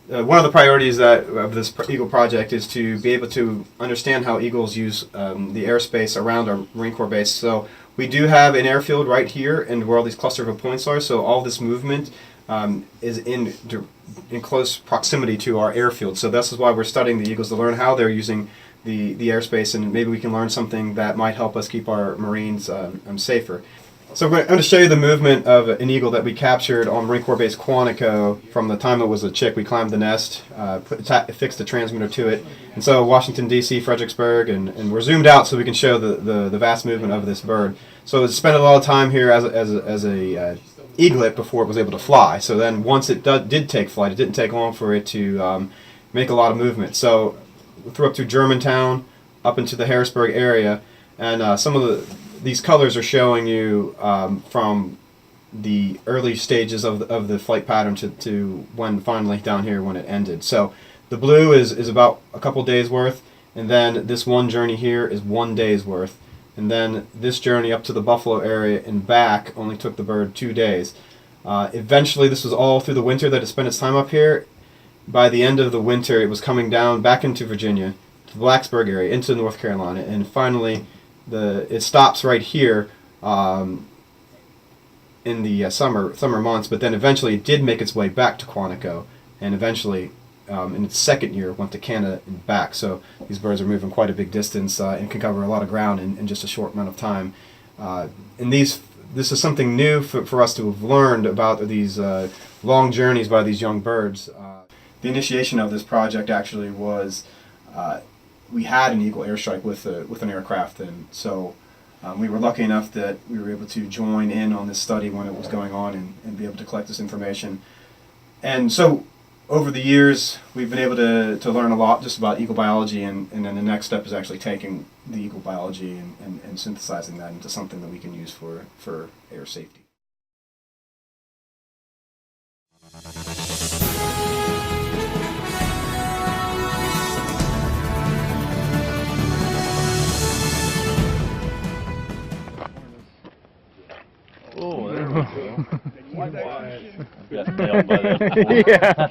one of the priorities of this Eagle project is to be able to understand how eagles use the airspace around our Marine Corps base. So we do have an airfield right here, and where all these cluster of points are. So all this movement is in close proximity to our airfield. So this is why we're studying the eagles, to learn how they're using the airspace, and maybe we can learn something that might help us keep our Marines safer. So I'm going to show you the movement of an eagle that we captured on Marine Corps Base Quantico from the time it was a chick. We climbed the nest, fixed the transmitter to it, and so Washington, D.C., Fredericksburg, and we're zoomed out so we can show the vast movement of this bird. So it spent a lot of time here as a eaglet before it was able to fly. So then once it did take flight, it didn't take long for it to make a lot of movement. So we threw up through Germantown, up into the Harrisburg area, and some of these colors are showing you from the early stages of the flight pattern to when finally down here when it ended. So the blue is about a couple days worth, and then this one journey here is 1 day's worth, and then this journey up to the Buffalo area and back only took the bird 2 days. Eventually, this was all through the winter that it spent its time up here. By the end of the winter, it was coming down back into Virginia, to the Blacksburg area, into North Carolina, and finally it stops right here in the summer months, but then eventually it did make its way back to Quantico, and eventually in its second year went to Canada and back. So these birds are moving quite a big distance and can cover a lot of ground in just a short amount of time. And this is something new for us to have learned about these long journeys by these young birds. The initiation of this project actually was we had an Eagle airstrike with an aircraft, and so we were lucky enough that we were able to join in on this study when it was going on and be able to collect this information. And so over the years, we've been able to learn a lot just about eagle biology, and then the next step is actually taking the eagle biology and synthesizing that into something that we can use for air safety. Oh, there we go. Yeah.